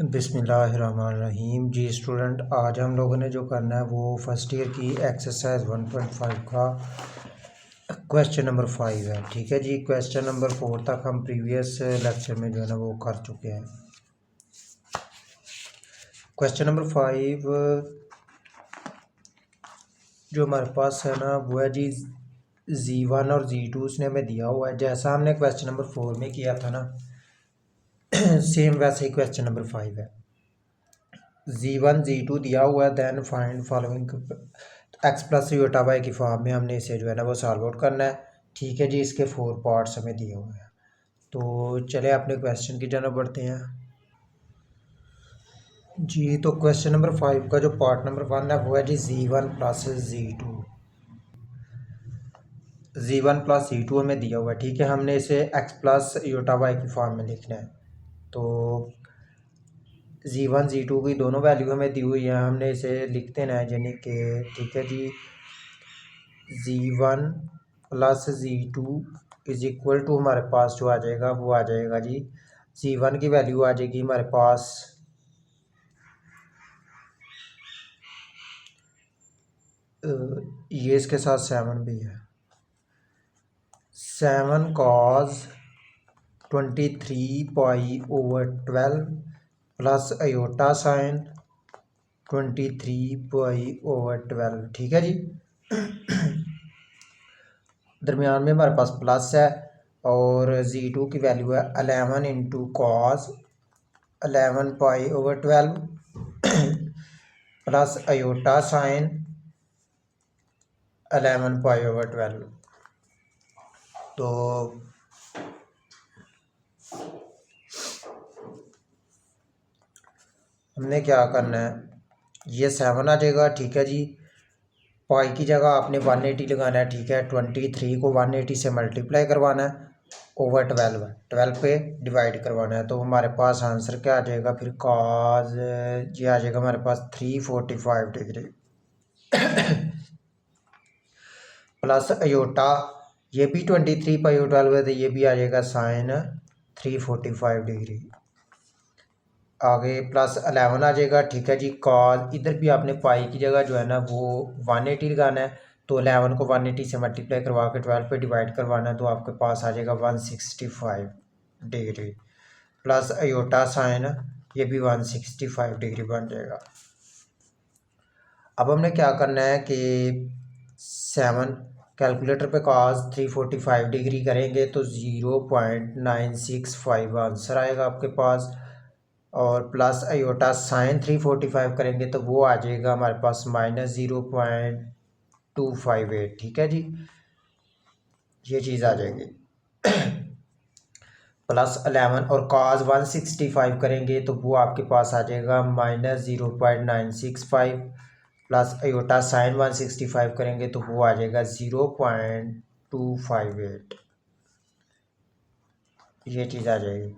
बिस्मिल्लाहिर्रहमानिर्रहीम। जी स्टूडेंट, आज हम लोगों ने जो करना है वो फर्स्ट ईयर की एक्सरसाइज 1.5 का क्वेश्चन नंबर 5 है। ठीक है जी, क्वेश्चन नंबर 4 तक हम प्रीवियस लेक्चर में जो है ना वो कर चुके हैं। क्वेश्चन नंबर 5 जो हमारे पास है ना वो है जी Z1 और Z2 उसने हमें दिया हुआ है, जैसा हमने क्वेश्चन नंबर 4 में किया था ना सेम वैसे ही क्वेश्चन नंबर 5 है। Z1 Z2 दिया हुआ है, then find following X plus iota Y की फॉर्म में हमने इसे जो है ना वो सॉल्व आउट करना है। ठीक है जी, इसके 4 पार्ट्स हमें दिए हुए हैं। तो चले अपने क्वेश्चन की जानब बढ़ते हैं जी। तो क्वेश्चन नंबर 5 का जो पार्ट नंबर 1 है वो है जी Z1 plus Z2। Z1 plus Z2 हमें दिया हुआ है। ठीक है, हमने इसे एक्स प्लस योटा वाई की फॉर्म में लिखना है। तो Z1 Z2 की दोनों वैल्यू हमें दी हुई है, हमने इसे लिख देना है यानी कि ठीक है जी Z1 plus Z2 is equal to हमारे पास जो आ जाएगा वो आ जाएगा जी Z1 की वैल्यू आ जाएगी हमारे पास ये इसके साथ 7 भी है, 7 cos 23 pi over 12 plus iota sign 23 pi over 12। ठीक है जी, दरमियान में हमारे पास प्लस है और Z2 की वैल्यू है 11 into cos 11 pi over 12 plus iota sign 11 pi over 12। तो हमने क्या करना है, ये 7 आ जाएगा। ठीक है जी, पाई की जगह आपने 180 लगाना है। ठीक है, 23 को 180 से मल्टीप्लाई करवाना है ओवर 12 है, 12 पे डिवाइड करवाना है। तो हमारे पास आंसर क्या आ जाएगा फिर, कॉज ये आ जाएगा हमारे पास 345 डिग्री प्लस अयोटा ये भी 23 पाई 12 है, तो ये भी आ जाएगा साइन 345 डिग्री। आगे प्लस 11 आ जाएगा। ठीक है जी, कॉज इधर भी आपने पाई की जगह जो है ना वो 180 लगाना है। तो 11 को 180 से मल्टीप्लाई करवा के 12 पे डिवाइड करवाना है, तो आपके पास आ जाएगा 165 डिग्री प्लस अयोटा साइन ये भी 165 डिग्री बन जाएगा। अब हमने क्या करना है कि 7 कैलकुलेटर पे कॉस 345 डिग्री करेंगे तो 0.965 आंसर आएगा आपके पास, और प्लस अयोटा साइन 345 करेंगे तो वो आ जाएगा हमारे पास -0.258। ठीक है जी, ये चीज़ आ जाएगी प्लस 11 और कॉस 165 करेंगे तो वो आपके पास आ जाएगा -0.965 प्लस अयोटा साइन 165 करेंगे तो वो आ जाएगा 0.258। ये चीज़ आ जाएगी।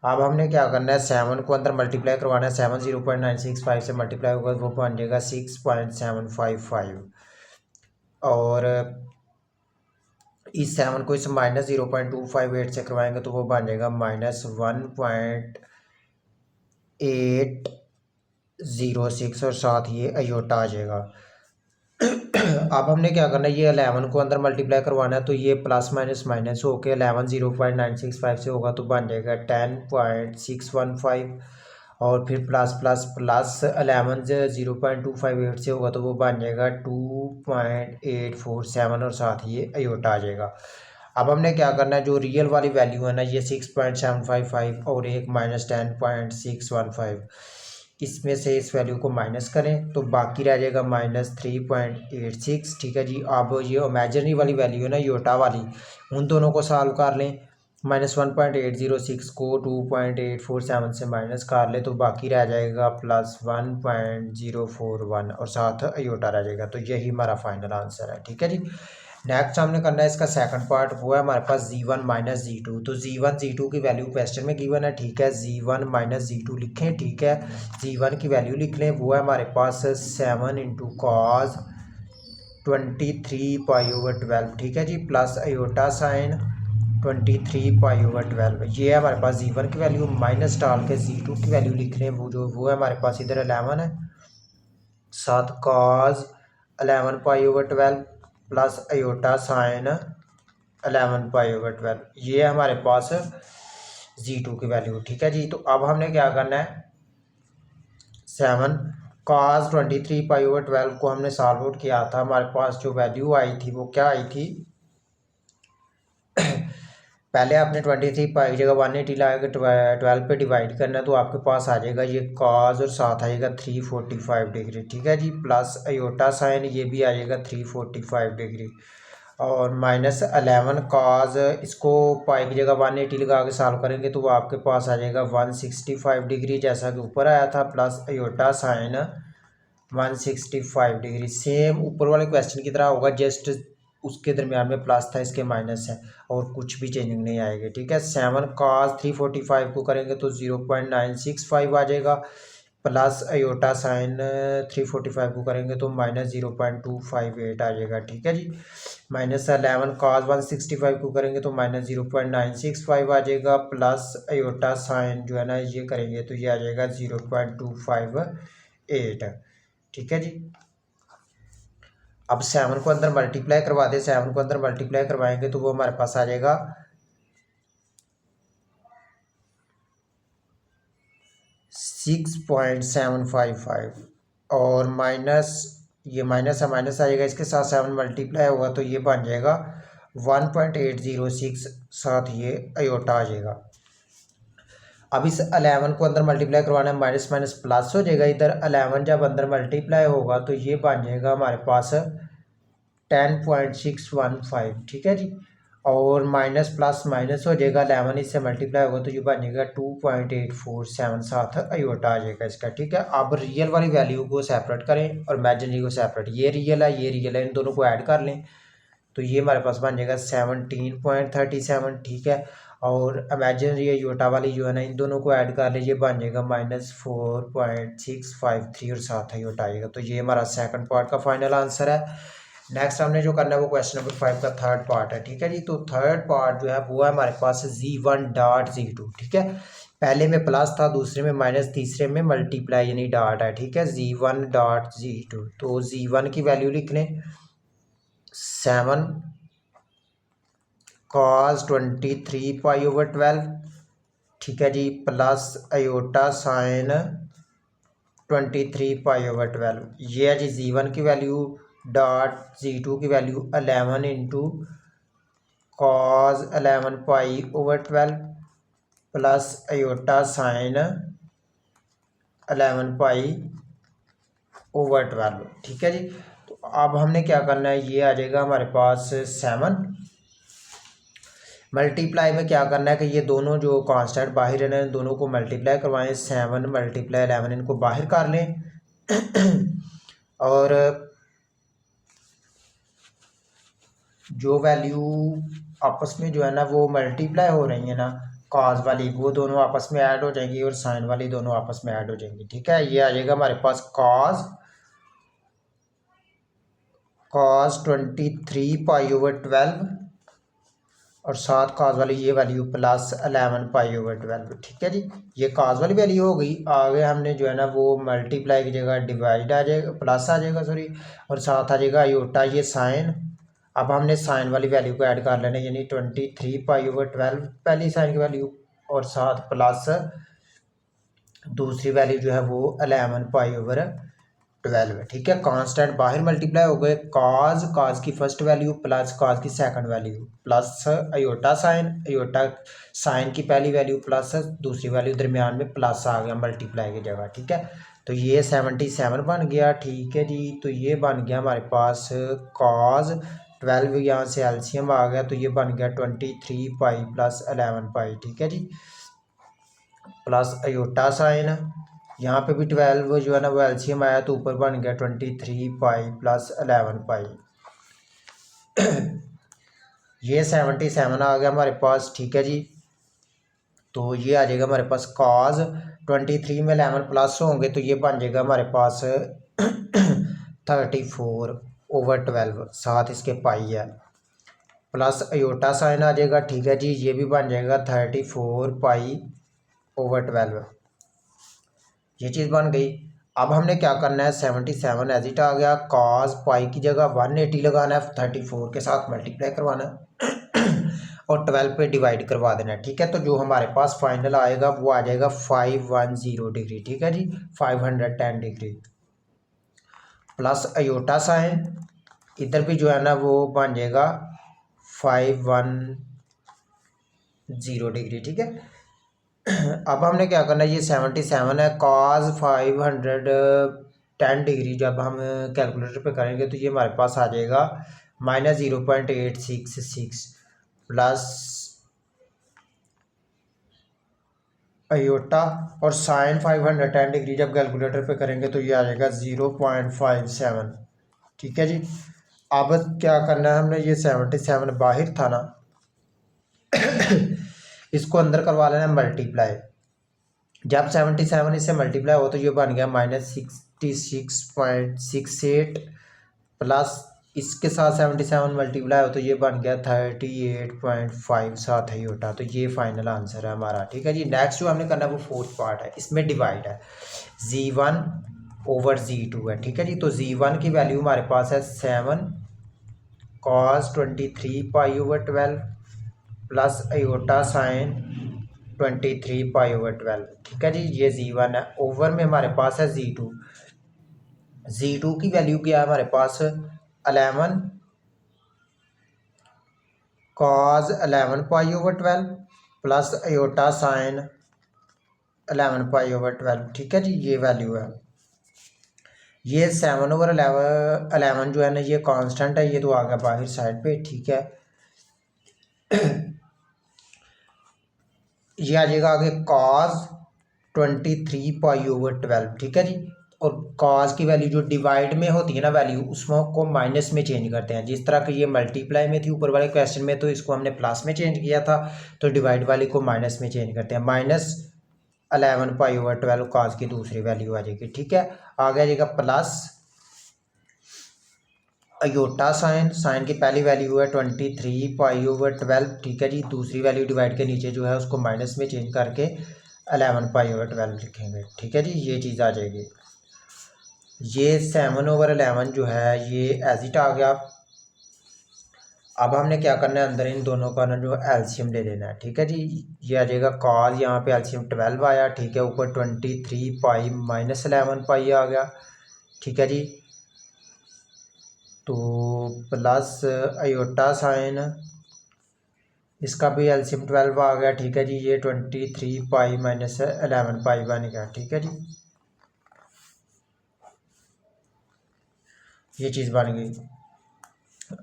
अब हमने क्या करना है, 7 को अंदर मल्टीप्लाई करवाना है। 7 0.965 से मल्टीप्लाई होगा वो बन जाएगा 6.755, और इस 7 को इस -0.258 से करवाएंगे तो वो बन जाएगा -1.806, और साथ ये अयोटा आ जाएगा। अब हमने क्या करना है, ये 11 को अंदर मल्टीप्लाई करवाना है, तो ये प्लस माइनस माइनस होके 11 0.965 से होगा तो बन जाएगा 10.615, और फिर प्लस प्लस प्लस 11 0.258 से होगा तो वो बन जाएगा 2.847, और साथ ये अयोटा आ जाएगा। अब हमने क्या करना है, जो रियल वाली वैल्यू है ना ये 6.755 और एक -10.615, इसमें से इस वैल्यू को माइनस करें तो बाकी रह जाएगा -3.86। ठीक है जी, अब ये इमेजिनरी वाली वैल्यू है ना योटा वाली, उन दोनों को सॉल्व कर लें। -1.806 को 2.847 से माइनस कर ले तो बाकी रह जाएगा +1.041, और साथ अयोटा रह जाएगा। तो यही हमारा फाइनल आंसर है। ठीक है जी, नेक्स्ट हमने करना है इसका सेकंड पार्ट, वो है हमारे पास Z1 माइनस Z2। तो Z1 Z2 की वैल्यू क्वेश्चन में गिवन है। ठीक है, Z1 माइनस Z2 लिखें। ठीक है, Z1 की वैल्यू लिख लें, वो है हमारे पास 7 इंटू कॉस 23 पाई ओवर 12। ठीक है जी, प्लस अयोटा साइन 23π/12। ये है हमारे पास Z1 की वैल्यू, माइनस डाल के Z2 की वैल्यू लिख लें, वो है हमारे पास इधर 11 है, साथ cos 11π/12 प्लस अयोटा साइन 11π/12। ये है हमारे पास Z2 की वैल्यू। ठीक है जी, तो अब हमने क्या करना है, 7 cos 23π/12 को हमने सॉल्व आउट किया था, हमारे पास जो वैल्यू आई थी वो क्या आई थी, पहले आपने 23π की जगह 180 लगा के 12 पे डिवाइड करना है, तो आपके पास आ जाएगा ये cos और साथ आएगा 345 डिग्री। ठीक है जी, प्लस अयोटा साइन ये भी आ जाएगा 345 डिग्री, और माइनस 11 cos, इसको पाई की जगह 180 लगा के सॉल्व करेंगे तो वो आपके पास आ जाएगा 165 डिग्री, जैसा कि ऊपर आया था, plus iota sign 165 degree. Same ऊपर वाले क्वेश्चन की तरह होगा, जस्ट उसके दरमियान में प्लस था, इसके माइनस है, और कुछ भी चेंजिंग नहीं आएगी। ठीक है, 7 cos 345 को करेंगे तो 0.965 आ जाएगा, प्लस अयोटा साइन 345 को करेंगे तो माइनस 0.258 आ जाएगा। ठीक है जी, माइनस 11 cos 165 को करेंगे तो माइनस 0.965 आ जाएगा, प्लस अयोटा साइन जो है ना ये करेंगे तो ये आ जाएगा 0.258। ठीक है जी, अब 7 को अंदर मल्टीप्लाई करवा दे, 7 को अंदर मल्टीप्लाई करवाएंगे तो वो हमारे पास आ जाएगा 6.755, और माइनस, ये माइनस है, माइनस आ जाएगा, इसके साथ 7 मल्टीप्लाई होगा तो ये बन जाएगा 1.806, साथ ये अयोटा आ जाएगा। अब इस 11 को अंदर मल्टीप्लाई करवाना है, माइनस माइनस प्लस हो जाएगा, इधर 11 जब अंदर मल्टीप्लाई होगा तो ये बन जाएगा हमारे पास 10.615। ठीक है जी, और माइनस प्लस माइनस हो जाएगा, 11 इससे मल्टीप्लाई होगा तो ये बन जाएगा 2.847, साथ अयोटा आ जाएगा इसका। ठीक है, अब रियल वाली वैल्यू को सेपरेट करें और इमेजिनरी को सेपरेट, ये रियल है ये रियल है, इन दोनों को ऐड कर लें तो ये हमारे पास बन जाएगा 17.37। ठीक है, और इमेजिनरी अयोटा वाली जो है ना, इन दोनों को ऐड कर लीजिए, बन जाएगा -4.653, और साथ अयोटा आएगा। तो ये हमारा सेकंड पार्ट का फाइनल आंसर है। नेक्स्ट हमने जो करना है वो क्वेश्चन नंबर 5 का थर्ड पार्ट है। ठीक है जी, तो थर्ड पार्ट जो है वो है हमारे पास Z1.Z2। ठीक है, पहले में प्लस था, दूसरे में माइनस, तीसरे में मल्टीप्लाई यानी डॉट है। ठीक है, Z1.Z2, तो Z1 की वैल्यू लिख लें, 7 cos 23π/12। ठीक है जी, प्लस अयोटा साइन 23π/12, ये है जी Z1 की वैल्यू, डॉट Z2 की value 11 into cos 11π/12 plus iota sine 11π/12। ठीक है जी, तो अब हमने क्या करना है, ये आ जाएगा हमारे पास 7, मल्टीप्लाई में क्या करना है कि ये दोनों जो कांस्टेंट बाहर रहना है, दोनों को मल्टीप्लाई करवाएं, 7 मल्टीप्लाई 11, इनको बाहर कर लें और जो वैल्यू आपस में जो है ना वो मल्टीप्लाई हो रही है ना, कॉस वाली, वो दोनों आपस में ऐड हो जाएंगी, और साइन वाली दोनों आपस में ऐड हो जाएंगी। ठीक है, ये आ जाएगा हमारे पास cos 23π/12, और साथ cos वाली ये वैल्यू प्लस 11π/12। ठीक है जी, ये cos वाली वैल्यू हो गई। आगे हमने जो है ना वो मल्टीप्लाई की जगह डिवाइड आ जाएगा, प्लस आ जाएगा सॉरी, और साथ आ जाएगा अयोटा ये साइन। अब हमने साइन वाली वैल्यू को ऐड कर लेना, यानी 23π/12 पहली साइन की वैल्यू, और साथ प्लस दूसरी वैल्यू जो है वो 11π/12। ठीक है, कांस्टेंट बाहर मल्टीप्लाई हो गए, cos की फर्स्ट वैल्यू प्लस cos की second value, plus iota sign की पहली वैल्यू प्लस दूसरी वैल्यू, दरमियान में प्लस आ गया मल्टीप्लाई की जगह। ठीक है, तो ये 77 बन गया। ठीक है जी, तो ये बन गया हमारे पास cos 12, यहाँ से एलसीएम आ गया तो ये बन गया 23π प्लस 11π। ठीक है जी, प्लस अयोटा साइन, यहाँ पे भी 12 जो है ना वो एलसीएम आया तो ऊपर बन गया 23π प्लस 11π। ये 77 आ गया हमारे पास। ठीक है जी, तो ये आ जाएगा हमारे पास cos 23 में 11 प्लस होंगे तो ये बन जाएगा हमारे पास 34/12, साथ इसके पाई है, प्लस अयोटा साइन आ जाएगा, ठीक है जी। ये भी बन जाएगा 34π/12, ये चीज़ बन गई। अब हमने क्या करना है, 77 एज इट आ गया, कॉस पाई की जगह 180 लगाना है, 34 के साथ मल्टीप्लाई करवाना है और 12 पे डिवाइड करवा देना है, ठीक है। तो जो हमारे पास फाइनल आएगा वो आ जाएगा 510 डिग्री, ठीक है जी, 510 डिग्री। प्लस अयोटा साइन इधर भी जो है ना वो बन जाएगा 510 डिग्री, ठीक है। अब हमने क्या करना है, ये 77 है, कॉस 510 डिग्री जब हम कैलकुलेटर पे करेंगे तो ये हमारे पास आ जाएगा -0.866 प्लस अयोटा और साइन 510 डिग्री जब कैलकुलेटर पे करेंगे तो ये आ जाएगा 0.57, ठीक है जी। अब क्या करना है हमने, ये 77 बाहर था ना इसको अंदर करवा लेना मल्टीप्लाई। जब 77 इससे मल्टीप्लाई हो तो ये बन गया -66.68 प्लस इसके साथ 77 मल्टीप्लाई हो तो ये बन गया 38.5 अयोटा। तो ये फाइनल आंसर है हमारा, ठीक है जी। नेक्स्ट जो हमने करना है वो फोर्थ पार्ट है, इसमें डिवाइड है, Z1/Z2 है, ठीक है जी। तो Z1 की वैल्यू हमारे पास है 7 cos 23π/12 प्लस अयोटा साइन 23π/12, ठीक है जी। ये Z1 है। ओवर में हमारे पास है Z2 की वैल्यू क्या है हमारे पास, 11 cos 11π/12 प्लस अयोटा साइन 11π/12, ठीक है जी। ये वैल्यू है। ये 7/11 जो है ना ये कांस्टेंट है, ये तो आ गया बाहर साइड पे, ठीक है। ये आ जाएगा आगे cos 23π/12, ठीक है जी। और cos की वैल्यू जो डिवाइड में होती है ना वैल्यू, उसमें को माइनस में चेंज करते हैं। जिस तरह कि ये मल्टीप्लाई में थी ऊपर वाले क्वेश्चन में तो इसको हमने प्लस में चेंज किया था, तो डिवाइड वाली को माइनस में चेंज करते हैं। -11π/12 cos की दूसरी वैल्यू आ जाएगी, ठीक है। आगे आ जाएगा प्लस अयोटा साइन की पहली वैल्यू है 23π/12, ठीक है जी। दूसरी वैल्यू डिवाइड के नीचे जो है उसको माइनस में चेंज करके 11π/12 लिखेंगे, ठीक है जी। ये चीज़ आ जाएगी। ये 7/11 जो है ये एज इट आ गया। अब हमने क्या करना है, अंदर इन दोनों का ना जो एलसीएम ले लेना है, ठीक है जी। ये आ जाएगा कॉस, यहाँ पे एलसीएम 12 आया, ठीक है। ऊपर 23π-11π आ गया, ठीक है जी। तो प्लस अयोटा साइन, इसका भी एलसीएम 12 आ गया, ठीक है जी। ये 23π-11π बन गया, ठीक है जी। ये चीज़ बन गई।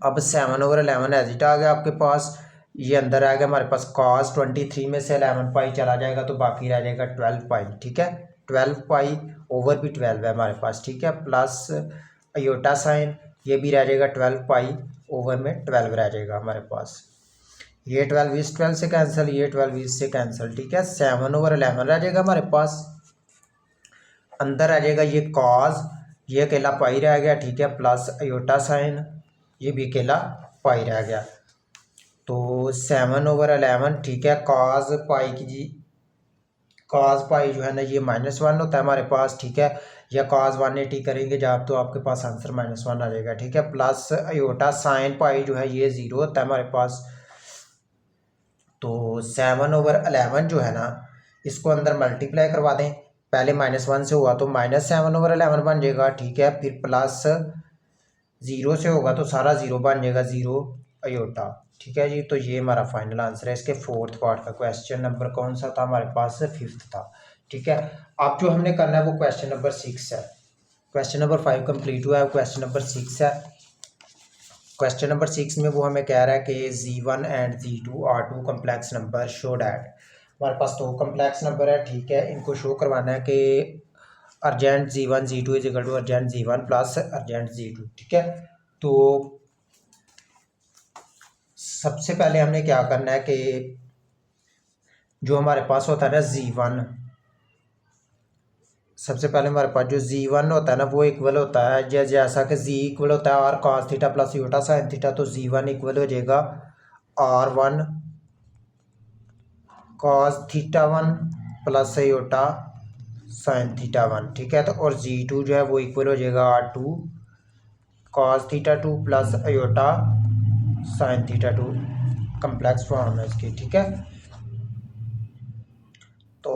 अब 7/11 एज इट आ गया आपके पास। ये अंदर आ गया हमारे पास cos 23 में से 11π चला जाएगा तो बाकी रह जाएगा 12π, ठीक है। 12π ओवर भी 12 है हमारे पास, ठीक है। प्लस अयोटा साइन, ये भी रह जाएगा 12π ओवर में 12 रह जाएगा हमारे पास। ये 12 इस 12 से कैंसिल, ये 12 इससे कैंसिल, ठीक है। 7/11 रह जाएगा हमारे पास। अंदर आ जाएगा ये cos, ये अकेला पाई रह गया, ठीक है। प्लस अयोटा साइन, ये भी अकेला पाई रह गया। तो 7/11, ठीक है। cos पाई की जी, cos पाई जो है ना ये -1 होता है हमारे पास, ठीक है। या cos 180 करेंगे जब तो आपके पास आंसर -1 आ जाएगा, ठीक है। प्लस अयोटा साइन पाई जो है ये 0 होता है हमारे पास। तो 7/11 जो है ना इसको अंदर मल्टीप्लाई करवा दें, पहले -1 से हुआ तो -7/11 बन जाएगा, ठीक है। फिर प्लस 0 से होगा तो सारा 0 बन जाएगा, 0 अयोटा, ठीक है जी। तो ये हमारा फाइनल आंसर है इसके फोर्थ पार्ट का। क्वेश्चन नंबर कौन सा था हमारे पास, 5th था, ठीक है। अब जो हमने करना है वो क्वेश्चन नंबर 6 है। क्वेश्चन नंबर 5 कंप्लीट हुआ है, क्वेश्चन नंबर 6 है। क्वेश्चन नंबर 6 में वो हमें कह रहा है कि Z1 and Z2 are two complex number show that. हमारे पास 2 कम्प्लेक्स नंबर है, ठीक है। इनको शो करवाना है कि argument Z1 Z2 is equal to argument Z1 plus argument Z2, ठीक है। तो सबसे पहले हमने क्या करना है कि जो हमारे पास होता है ना Z1, सबसे पहले हमारे पास जो Z1 होता है ना वो इक्वल होता है जैसा कि Z इक्वल होता है R cos theta plus Yotta sine theta. तो Z1 इक्वल हो जाएगा R1 cos theta 1 plus iota sine theta 1, ठीक है। तो और Z2 जो है वो इक्वल हो जाएगा R2 cos theta 2 plus iota sine theta 2, complex form है इसकी, ठीक है। तो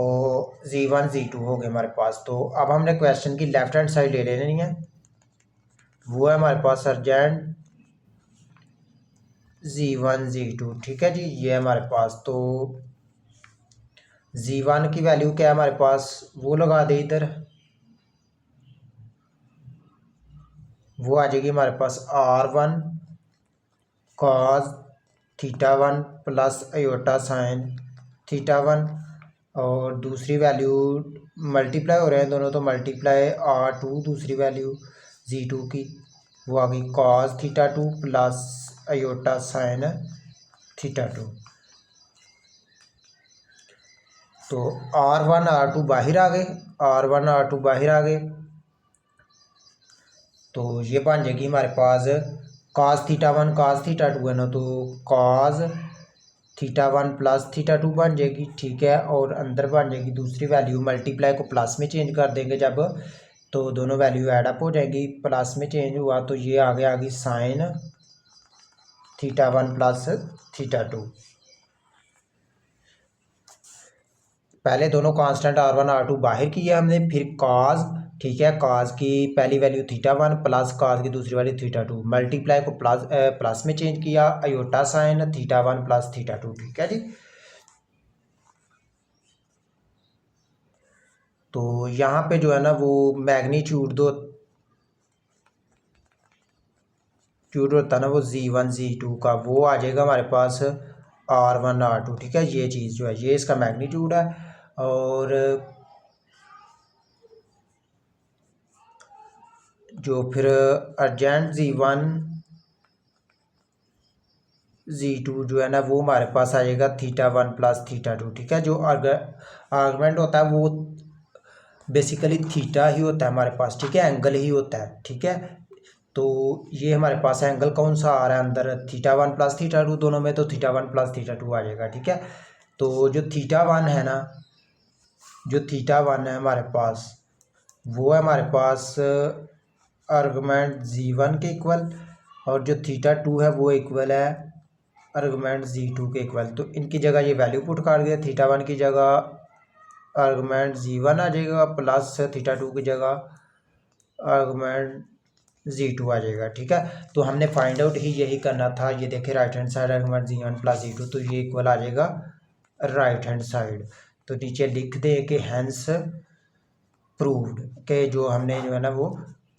Z1 Z2 हो गए हमारे पास। तो अब हमने क्वेश्चन की लेफ्ट हैंड साइड ले लेनी है, वो है हमारे पास अर्जेंट Z1 Z2, ठीक है जी। ये हमारे पास तो Z1 की वैल्यू क्या है हमारे पास, वो लगा दे इधर, वो आ जाएगी हमारे पास R1 cos theta 1 plus iota sine theta 1, और दूसरी वैल्यू मल्टीप्लाई हो रहे हैं दोनों, तो मल्टीप्लाई R2 दूसरी वैल्यू Z2 की, वो आ गई cos theta 2 plus iota sine theta 2। तो R1 R2 बाहर आ गए, R1 R2 बाहर आ गए, तो ये बन जाएगी हमारे पास cos थीटा 1 cos थीटा 2 है ना, तो cos थीटा 1 प्लस थीटा 2 बन जाएगी, ठीक है। और अंदर बन जाएगी दूसरी वैल्यू, मल्टीप्लाई को प्लस में चेंज कर देंगे जब, तो दोनों वैल्यू ऐड अप हो जाएगी, प्लस में चेंज हुआ तो ये आ गई साइन थीटा 1 प्लस थीटा 2। पहले दोनों कांस्टेंट R1 R2 बाहर किया हमने, फिर cos, ठीक है, cos की पहली वैल्यू थीटा 1 प्लस cos की दूसरी वैल्यू थीटा 2, मल्टीप्लाई को प्लस में चेंज किया, iota sine theta 1 plus theta 2, ठीक है जी। तो यहाँ पे जो है ना वो मैग्नीट्यूड होता है ना वो Z1 Z2 का, वो आ जाएगा हमारे पास R1 R2, ठीक है। ये चीज़ जो है ये इसका मैग्नीट्यूड है। और जो फिर अर्जेंट Z1 Z2 जो है ना वो हमारे पास आ जाएगा थीटा 1 प्लस थीटा 2, ठीक है। जो आर्गुमेंट होता है वो बेसिकली थीटा ही होता है हमारे पास, ठीक है, एंगल ही होता है, ठीक है। तो ये हमारे पास एंगल कौन सा आ रहा है अंदर, थीटा 1 प्लस थीटा 2 दोनों में, तो थीटा 1 प्लस थीटा 2 आ जाएगा, ठीक है। तो जो थीटा 1 है ना, जो थीटा 1 है हमारे पास, वो है हमारे पास आर्गुमेंट Z1 के इक्वल, और जो थीटा 2 है वो इक्वल है आर्गुमेंट Z2 के इक्वल। तो इनकी जगह ये वैल्यू पुट कर दिया, थीटा 1 की जगह आर्गुमेंट Z1 आ जाएगा, प्लस थीटा 2 की जगह आर्गुमेंट Z2 आ जाएगा, ठीक है। तो हमने फाइंड आउट ही यही करना था। ये देखे right hand side argument Z1 plus Z2, तो ये इक्वल आ जाएगा राइट हैंड साइड। तो नीचे लिख दे कि हैंस प्रूव्ड, के जो हमने जो है ना वो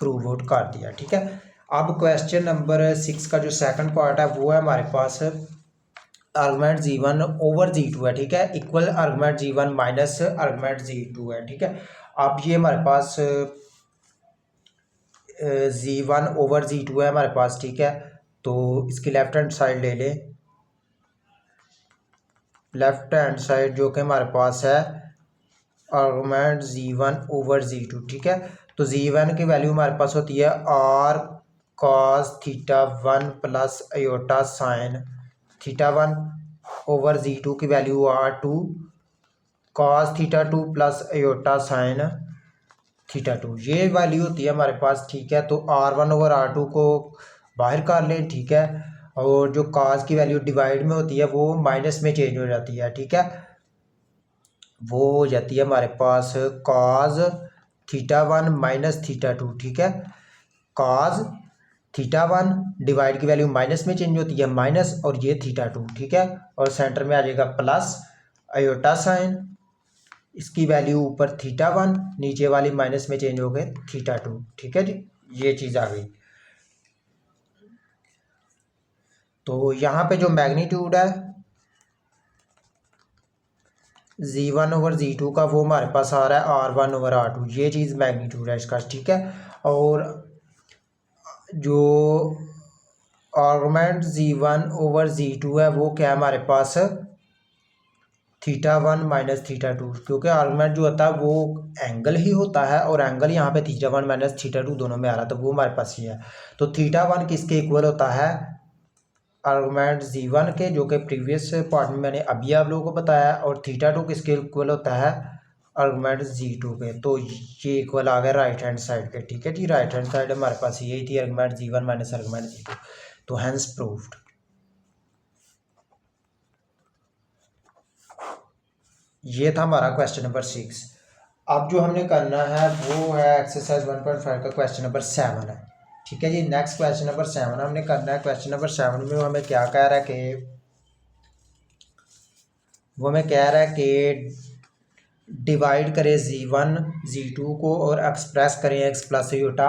प्रूव आउट कर दिया, ठीक है। अब क्वेश्चन नंबर 6 का जो सेकंड पार्ट है वो है हमारे पास आर्गुमेंट Z1 ओवर Z2 है, ठीक है, equal argument Z1 minus argument Z2 है, ठीक है। अब ये हमारे पास Z1 ओवर Z2 है हमारे पास, ठीक है। तो इसकी लेफ्ट हैंड साइड ले लें, लेफ्ट हैंड साइड जो कि हमारे पास है आर्गुमेंट Z1 ओवर Z2, ठीक है। तो Z1 की वैल्यू हमारे पास होती है R cos theta 1 plus iota sine theta 1 over Z2 की value R2 cos theta 2 plus iota sine theta 2, ये वैल्यू होती है हमारे पास, ठीक है। तो R1 ओवर R2 को बाहर कर लें, ठीक है, और जो cos की वैल्यू डिवाइड में होती है वो माइनस में चेंज हो जाती है, ठीक है। वो हो जाती है हमारे पास cos थीटा 1 माइनस थीटा 2, ठीक है। cos थीटा 1 डिवाइड की वैल्यू माइनस में चेंज होती है, माइनस, और ये थीटा 2, ठीक है। और सेंटर में आ जाएगा प्लस आयोटा साइन, इसकी वैल्यू ऊपर थीटा 1, नीचे वाली माइनस में चेंज हो गए थीटा 2, ठीक है जी। ये चीज़ आ गई। तो यहाँ पे जो मैग्नीट्यूड है Z1 ओवर Z2 का वो हमारे पास आ रहा है R1 ओवर R2, ये चीज़ मैग्नीट्यूड है इसका, ठीक है। और जो आर्गुमेंट Z1 ओवर Z2 है वो क्या है हमारे पास थीटा 1 माइनस थीटा 2, क्योंकि आर्गुमेंट जो होता है वो एंगल ही होता है, और एंगल यहाँ पे थीटा 1 माइनस थीटा 2 दोनों में आ रहा है, तो वो हमारे पास ही है। तो थीटा 1 किसके इक्वल होता है, आर्गुमेंट z1 के, जो कि प्रीवियस पार्ट में मैंने अभी आप लोगों को बताया, और θ2 किसके इक्वल होता है, आर्गुमेंट z2 के। तो ये इक्वल आ गया राइट हैंड साइड के। ठीक है जी, राइट हैंड साइड हमारे पास यही थी, argument z1 minus argument z2। तो हैंस प्रूव्ड। ये था हमारा क्वेश्चन नंबर 6। अब जो हमने करना है वो है एक्सरसाइज 1.5 का क्वेश्चन नंबर 7 है। ठीक है जी, नेक्स्ट क्वेश्चन नंबर 7 हमने करना है। क्वेश्चन नंबर 7 में हमें क्या कह रहा है कि वो हमें कह रहा है कि डिवाइड करें z1 z2 को और एक्सप्रेस करें x प्लस यूटा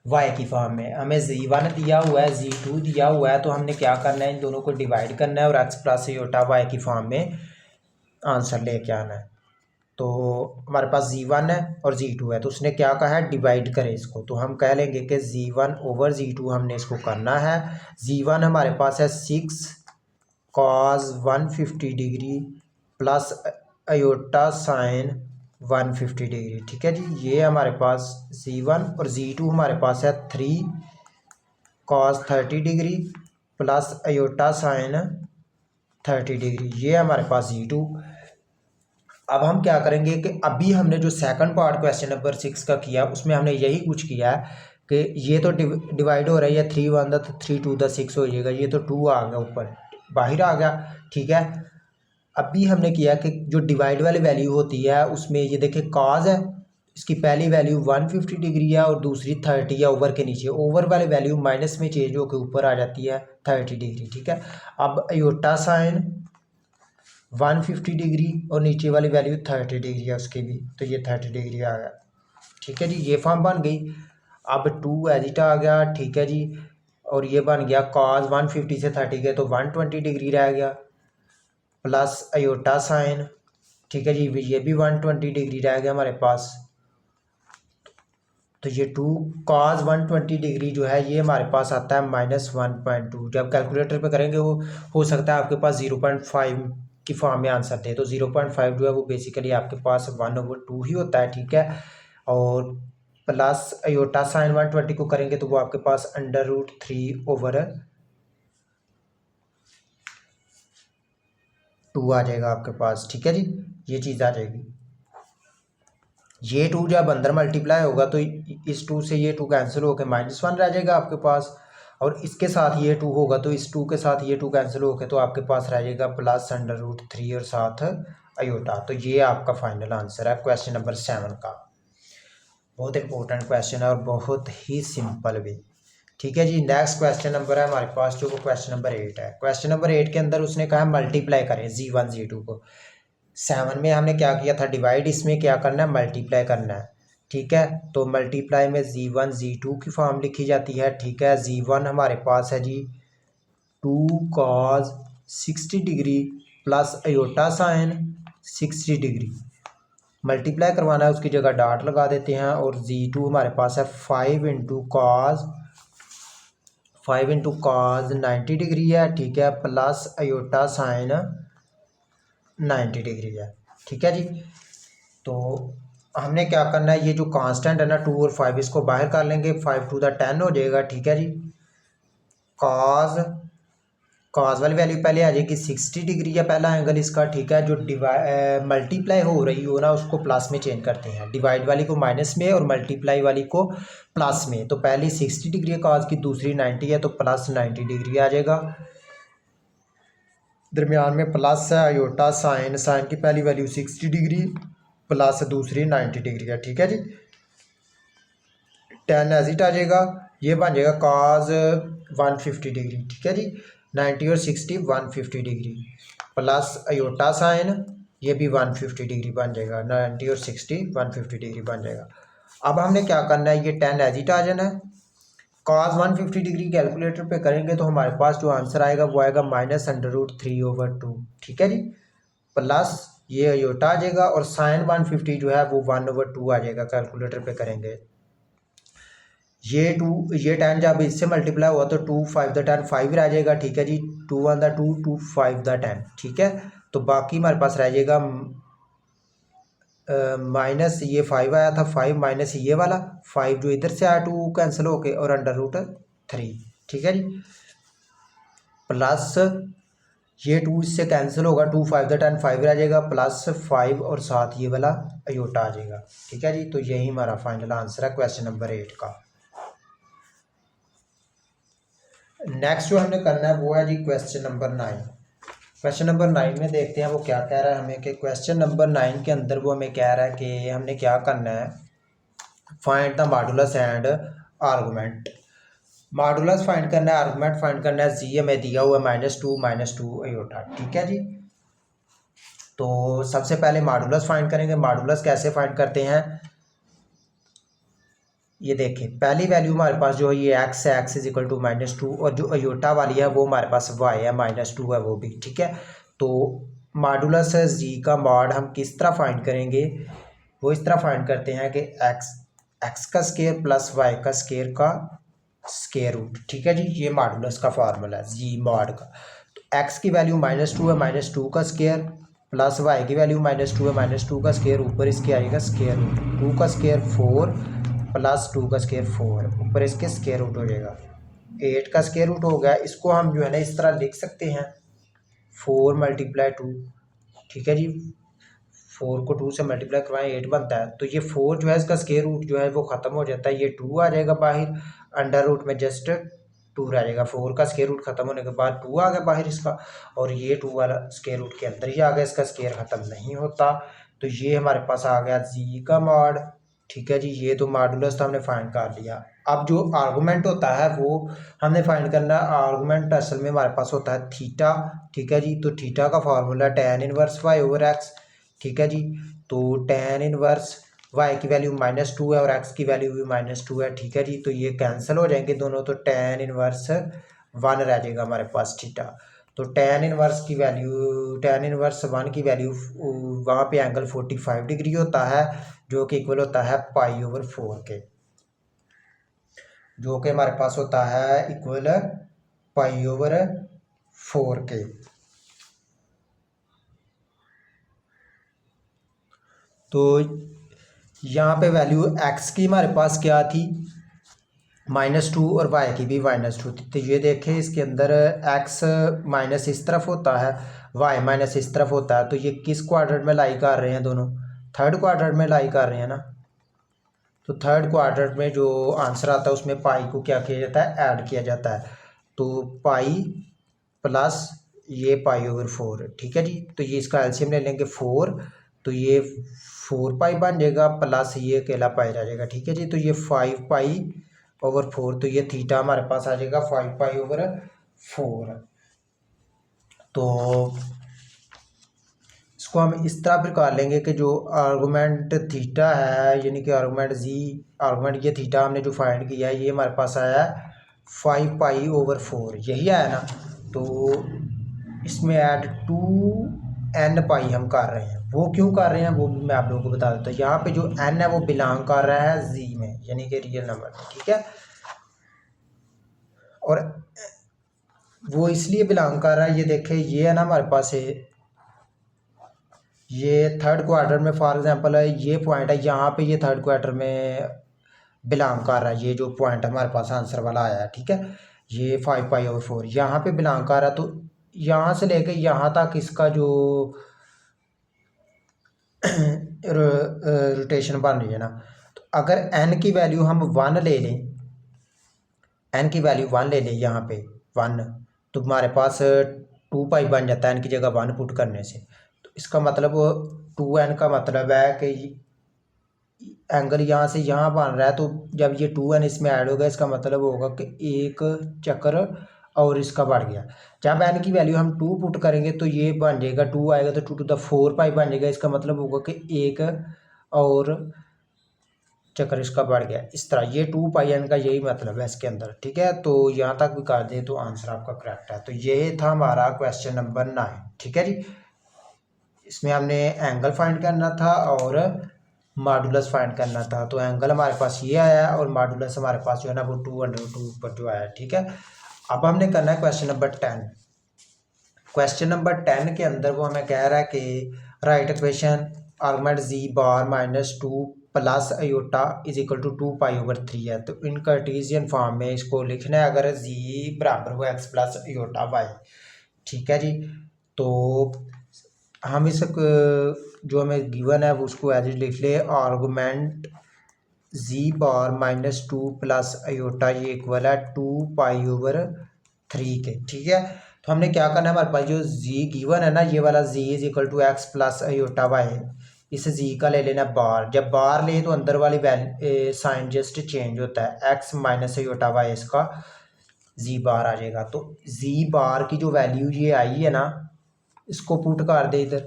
y की फॉर्म में। हमें z1 दिया हुआ है, z2 दिया हुआ है, तो हमने क्या करना है, इन दोनों को डिवाइड करना है और x प्लस यूटा y की फॉर्म में आंसर लेके आना है। तो हमारे पास z1 है और z2 है, तो उसने क्या कहा है, डिवाइड करें इसको। तो हम कह लेंगे कि z1 ओवर z2 हमने इसको करना है। z1 हमारे पास है 6 cos 150 degree plus iota sign 150 degree. ठीक है जी, ये हमारे पास z1, और z2 हमारे पास है 3 cos 30 degree plus iota sign 30 degree. ये हमारे पास z2। अब हम क्या करेंगे कि अभी हमने जो सेकंड पार्ट क्वेश्चन नंबर 6 का किया उसमें हमने यही कुछ किया है कि ये तो डिवाइड हो रही है, 3 1 तो 3 2 6 हो जाएगा, ये तो 2 आ गया ऊपर बाहर आ गया। ठीक है, अभी हमने किया कि जो डिवाइड वाली वैल्यू होती है उसमें ये देखिए कॉज है, इसकी पहली वैल्यू 150 डिग्री है और दूसरी 30 है ओवर के नीचे। ओवर वाली वैल्यू माइनस में चेंज होकर ऊपर आ जाती है 30 डिग्री। ठीक है, अब अयोटा साइन 150 डिग्री और नीचे वाली वैल्यू 30 डिग्री है उसकी भी, तो ये 30 डिग्री आ गया। ठीक है जी, ये फॉर्म बन गई। अब 2 एजिट आ गया। ठीक है जी, और ये बन गया कॉज 150 से 30 गए तो 120 डिग्री रह गया प्लस अयोटा साइन। ठीक है जी, ये भी 120 डिग्री रह गया हमारे पास। तो ये 2 cos 120 डिग्री जो है ये हमारे पास आता है -1.2। जब कैलकुलेटर पे करेंगे वो हो सकता है आपके पास 0.5 की फॉर्म में आंसर दे, तो 0.5 जो है वो बेसिकली आपके पास 1/2 ही होता है। ठीक है, और प्लस अयोटा साइन 120 को करेंगे तो वो आपके पास √3/2 आ जाएगा आपके पास। ठीक है जी, ये चीज़ आ जाएगी। ये 2 जब अंदर मल्टीप्लाई होगा तो इस 2 से ये 2 कैंसिल होकर -1 रह जाएगा आपके पास, और इसके साथ ये 2 होगा तो इस 2 के साथ ये 2 कैंसिल होकर तो आपके पास रह जाएगा +√3 और साथ अयोटा। तो ये आपका फाइनल आंसर है क्वेश्चन नंबर 7 का। बहुत इंपॉर्टेंट क्वेश्चन है और बहुत ही सिंपल भी। ठीक है जी, नेक्स्ट क्वेश्चन नंबर है हमारे पास जो वो क्वेश्चन नंबर 8 है। क्वेश्चन नंबर 8 के अंदर उसने कहा मल्टीप्लाई करें z1 z2 को। 7 में हमने क्या किया था, डिवाइड, इसमें क्या करना है, मल्टीप्लाई करना है। ठीक है, तो मल्टीप्लाई में z1 z2 की फॉर्म लिखी जाती है। ठीक है, z1 हमारे पास है जी 2 cos 60 degree plus iota sign 60 degree. Multiply करवाना है, उसकी जगह डॉट लगा देते हैं, और z2 हमारे पास है 5 इंटू कॉज 90 डिग्री है। ठीक है, प्लस अयोटा साइन 90 डिग्री है। ठीक है जी, तो हमने क्या करना है, ये जो कांस्टेंट है ना 2 और 5 इसको बाहर कर लेंगे, 5 टू द 10 हो जाएगा। ठीक है जी, कॉज वाली वैल्यू पहले आ जाएगी 60 डिग्री है पहला एंगल इसका। ठीक है, जो मल्टीप्लाई हो रही हो ना उसको प्लस में चेंज करते हैं, डिवाइड वाली को माइनस में और मल्टीप्लाई वाली को प्लस में। तो पहली 60 डिग्री है कॉज की, दूसरी 90 है, तो प्लस 90 डिग्री आ जाएगा। दरमियान में प्लस है, अयोटा साइन की पहली वैल्यू 60 डिग्री प्लस दूसरी 90 डिग्री है। ठीक है जी, 10 एजिट आ जाएगा, ये बन जाएगा कॉज 150 डिग्री। ठीक है जी, 90 और 60 150 डिग्री प्लस अयोटा साइन, ये भी 150 डिग्री बन जाएगा। 90 और 60 150 डिग्री बन जाएगा। अब हमने क्या करना है, ये 10 एजिट आ जाना है। कॉस 150 डिग्री कैलकुलेटर पे करेंगे तो हमारे पास जो आंसर आएगा वो आएगा -√3/2। ठीक है जी, प्लस ये अयोटा आ जाएगा और साइन 150 जो है वो 1/2 आ जाएगा कैलकुलेटर पे करेंगे। ये 10 जब इससे मल्टीप्लाई हुआ तो 2 5 द 10 5 रह जाएगा। ठीक है जी, 2 1 द 2 2 5 द 10। ठीक है, तो बाकी हमारे पास रह जाएगा माइनस ये 5 आया था, 5 माइनस ये वाला 5 जो इधर से आया 2 कैंसिल होके और √3। ठीक है जी, प्लस ये 2 इससे कैंसिल होगा, 2 5 10 5 रह जाएगा, प्लस 5 और साथ ये वाला अयोटा आ जाएगा। ठीक है जी, तो यही हमारा फाइनल आंसर है क्वेश्चन नंबर 8 का। नेक्स्ट जो हमने करना है वो है जी क्वेश्चन नंबर 9। क्वेश्चन नंबर 9 में देखते हैं वो क्या कह रहा है हमें, कि क्वेश्चन नंबर 9 के अंदर वो हमें कह रहा है कि हमने क्या करना है, find the modulus and argument. Modulus find करना है, आर्गूमेंट फाइंड करना है। जी हमें दिया हुआ है -2 अयोटा। ठीक है जी, तो सबसे पहले मॉडुलस फाइंड करेंगे। मॉडुलस कैसे फाइंड करते हैं, ये देखें पहली वैल्यू हमारे पास जो है ये x है, x इज इक्वल टू -2, और जो अयोटा वाली है वो हमारे पास y है, -2 है वो भी। ठीक है, तो मॉडुलस जी का मॉड हम किस तरह फाइंड करेंगे, वो इस तरह फाइंड करते हैं कि x का स्केयर प्लस y का स्केयर का स्केयर रूट। ठीक है जी, ये मॉडुलस का फार्मूला है जी मॉड का। तो x की वैल्यू -2 है, -2 का स्केयर प्लस y की वैल्यू -2 है, -2 का स्केयर, ऊपर इसके आएगा स्केयर रूट, 2 का स्केयर 4 प्लस 2 का स्केयर 4, ऊपर इसके स्केयर रूट हो जाएगा, 8 का स्केयर रूट हो गया। इसको हम जो है ना इस तरह लिख सकते हैं 4 × 2। ठीक है जी, 4 को 2 से मल्टीप्लाई करवाएं 8 बनता है, तो ये 4 जो है इसका स्केयर रूट जो है वो ख़त्म हो जाता है, ये 2 आ जाएगा बाहर, अंडर रूट में जस्ट 2 रह जाएगा। 4 का स्केयर रूट ख़त्म होने के बाद 2 आ गया बाहर इसका, और ये 2 वाला स्केयर रूट के अंदर ही आ गया, इसका स्केयर ख़त्म नहीं होता। तो ये हमारे पास आ गया जी का मॉड। ठीक है जी, ये तो मॉडुलस तो हमने फाइंड कर लिया। अब जो आर्गूमेंट होता है वो हमने फाइंड करना है। आर्गूमेंट असल में हमारे पास होता है थीटा। ठीक है जी, तो थीटा का फार्मूला tan इनवर्स y/x। ठीक है जी, तो tan इनवर्स y की वैल्यू -2 है और x की वैल्यू भी -2 है। ठीक है जी, तो ये कैंसिल हो जाएंगे दोनों, तो tan इनवर्स 1 रह जाएगा हमारे पास थीटा। तो tan इनवर्स की वैल्यू, tan इनवर्स 1 की वैल्यू वहाँ पे एंगल 45 डिग्री होता है, जो कि इक्वल होता है π/4 के, जो कि हमारे पास होता है इक्वल π/4 के। तो यहाँ पे वैल्यू x की हमारे पास क्या थी, -2, और y की भी -2 थी। तो ये देखें इसके अंदर x माइनस इस तरफ होता है, y माइनस इस तरफ होता है, तो ये किस क्वाड्रेंट में लाई कर रहे हैं, दोनों थर्ड क्वाड्रेंट में लाई कर रहे हैं ना। तो थर्ड क्वाड्रेंट में जो आंसर आता है उसमें पाई को क्या किया जाता है, ऐड किया जाता है, तो पाई प्लस ये π/4। ठीक है जी, तो ये इसका एलसीएम ले लेंगे 4, तो ये 4 बन जाएगा, प्लस ये अकेला पाई रह जाएगा। ठीक है जी, तो ये 5π/4, तो ये थीटा हमारे पास आ जाएगा 5π/4। तो इसको हम इस तरह फिर कर लेंगे कि जो आर्गूमेंट थीटा है, यानी कि आर्गूमेंट जी, आर्गूमेंट ये थीटा हमने जो फाइंड किया है ये हमारे पास आया 5π/4, यही आया ना। तो इसमें ऐड 2n π हम कर रहे हैं, वो क्यों कर रहे हैं वो भी मैं आप लोगों को बता देता हूँ। यहाँ पे जो n है वो बिलोंग कर रहा है z में, यानी कि रियल नंबर में। ठीक है, और वो इसलिए बिलोंग कर रहा है, ये देखें ये है ना हमारे पास है, ये थर्ड क्वार्टर में फॉर एग्जांपल है, ये पॉइंट है यहाँ पे, ये थर्ड क्वार्टर में बिलोंग कर रहा है, ये जो पॉइंट हमारे पास आंसर वाला आया है। ठीक है, ये 5π/4 यहाँ पे बिलोंग कर रहा है, तो यहाँ से लेके यहाँ तक इसका जो रोटेशन बन रही है ना, तो अगर n की वैल्यू हम 1 ले लें, n की वैल्यू 1 ले लें यहाँ पे 1, तो हमारे पास 2π बन जाता है n की जगह 1 पुट करने से। तो इसका मतलब 2n का मतलब है कि एंगल यहाँ से यहाँ बन रहा है, तो जब ये 2n इसमें ऐड होगा इसका मतलब होगा कि एक चक्कर और इसका बढ़ गया। जब n की वैल्यू हम 2 पुट करेंगे तो ये बन जाएगा, 2 आएगा तो 2⁴ बन जाएगा, इसका मतलब होगा कि एक और चक्कर इसका बढ़ गया। इस तरह ये 2πn का यही मतलब है इसके अंदर। ठीक है, तो यहाँ तक भी कर दें तो आंसर आपका करेक्ट है। तो ये था हमारा क्वेश्चन नंबर 9। ठीक है जी, इसमें हमने एंगल फाइंड करना था और मॉडुलस फाइंड करना था। तो एंगल हमारे पास ये आया और मॉडुलस हमारे पास जो है ना वो 2√2 पर जो आया। ठीक है, अब हमने करना है क्वेश्चन नंबर 10। क्वेश्चन नंबर 10 के अंदर वो हमें कह रहा है कि right equation argument z bar -2 plus iota is equal to 2 पाई/3 है। तो इन कार्टेशियन फॉर्म में इसको लिखना है अगर जी बराबर हुआ एक्स प्लस अयोटा वाई। ठीक है जी। तो हम इस जो हमें गिवन है वो उसको एज इट लिख ले, आर्गुमेंट जी बार -2 प्लस अयोटा ये इक्वल है 2 पाई/3 के। ठीक है। तो हमने क्या करना है, हमारे पास जो जी गिवन है ना, ये वाला G is equal to X plus iota Y, इस जी का ले लेना बार। जब बार ले तो अंदर वाली साइन जस्ट चेंज होता है, एक्स माइनस अयोटा वाई इसका जी बार आ जाएगा। तो जी बार की जो वैल्यू ये आई है ना, इसको पुट कर दे इधर,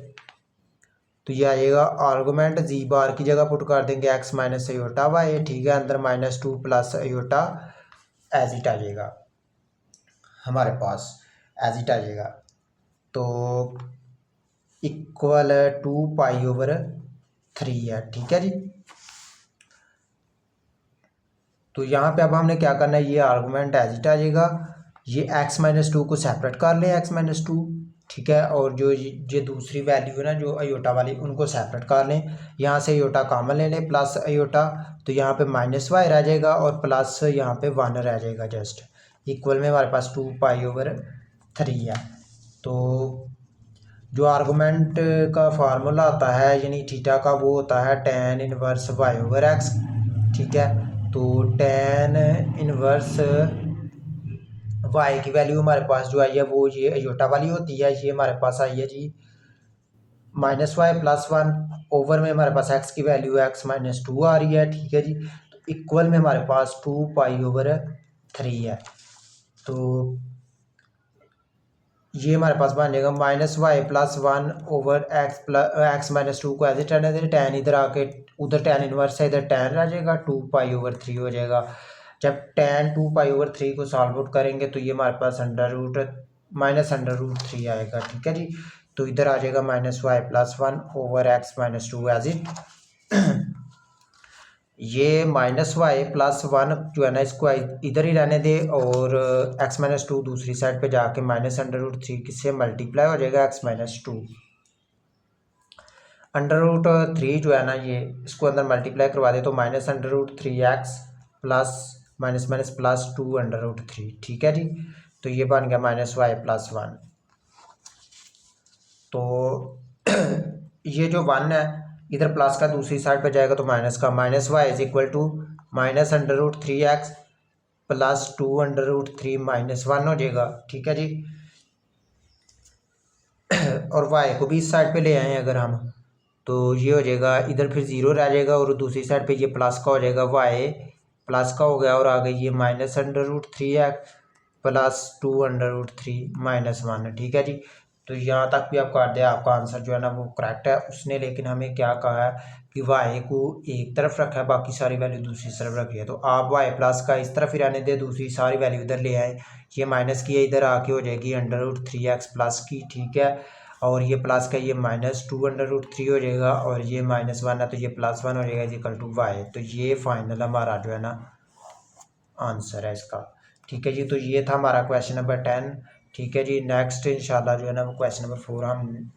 तो ये आएगा आर्गुमेंट जी बार की जगह पुट कर देंगे एक्स माइनस अयोटा वाई। ठीक है। अंदर -2 प्लस अयोटा एज इट आ जाएगा हमारे पास, एज इट आ जाएगा। तो इक्वल 2 पाई/3 है। ठीक है जी। तो यहाँ पे अब हमने क्या करना है, ये आर्गुमेंट एज इट आ जाएगा, ये x-2 को सेपरेट कर लें, x-2। ठीक है। और जो ये दूसरी वैल्यू है ना जो अयोटा वाली, उनको सेपरेट कर लें। यहाँ से अयोटा कॉमन ले लें, प्लस अयोटा, तो यहाँ पे -y रह जाएगा और प्लस यहाँ पे 1 रह जाएगा जस्ट। इक्वल में हमारे पास 2 पाई/3 है। तो जो आर्गुमेंट का फार्मूला होता है यानी थीटा का, वो होता है tan इनवर्स y/x। ठीक है। तो tan इनवर्स y की वैल्यू हमारे पास जो आई है वो ये अयोटा वाली होती है, ये हमारे पास आई है जी -y + 1 ओवर में हमारे पास x की वैल्यू x-2 आ रही है। ठीक है जी। तो इक्वल में हमारे पास 2 पाई/3 है। तो ये हमारे पास बन जाएगा -y + 1 ओवर x-2 को एज इट रहने दें, टैन इधर आके उधर टैन इनवर्स है, इधर टैन रह जाएगा, 2 पाई/3 हो जाएगा। जब टैन 2 पाई/3 को सॉल्व आउट करेंगे तो ये हमारे पास -√3 आएगा। ठीक है जी। तो इधर आ जाएगा -y + 1 over x-2 as it. ये -y + 1 जो है ना, इसको इधर ही रहने दे, और x-2 दूसरी साइड पे जाके -√3 किससे मल्टीप्लाई हो जाएगा, x-2। √3 जो है ना, ये इसको अंदर मल्टीप्लाई करवा दे तो -√3x प्लस माइनस प्लस 2√3। ठीक है जी। तो ये बन गया -y + 1। तो ये जो 1 है इधर प्लस का दूसरी साइड पे जाएगा तो माइनस का, -y is equal to -√3x plus 2√3 -1 हो जाएगा। ठीक है जी। और y को भी इस साइड पे ले आए अगर हम, तो ये हो जाएगा, इधर फिर 0 रह जाएगा और दूसरी साइड पे ये प्लस का हो जाएगा, y प्लस का हो गया, और आ गई ये -√3x प्लस 2√3 -1। ठीक है जी। तो यहाँ तक भी आप काट दे, आपका आंसर जो है ना वो करेक्ट है। उसने लेकिन हमें क्या कहा है कि y को एक तरफ रखा है, बाकी सारी वैल्यू दूसरी तरफ रखी है। तो आप y प्लस का इस तरफ ही रहने दे, दूसरी सारी वैल्यू इधर ले आए, ये माइनस की है, इधर आके हो जाएगी √3x प्लस की। ठीक है। और ये प्लस का ये -2√3 हो जाएगा, और ये -1 है तो ये +1 हो जाएगा इज इक्वल टू y। तो ये फाइनल हमारा जो है ना आंसर है इसका। ठीक है जी। तो ये था हमारा क्वेश्चन नंबर 10। ठीक है जी। नेक्स्ट इंशाल्लाह जो है ना वो क्वेश्चन नंबर 4 हम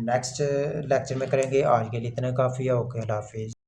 नेक्स्ट लेक्चर में करेंगे। आज के लिए इतना काफ़ी है। ओके, अल्लाह हाफिज़।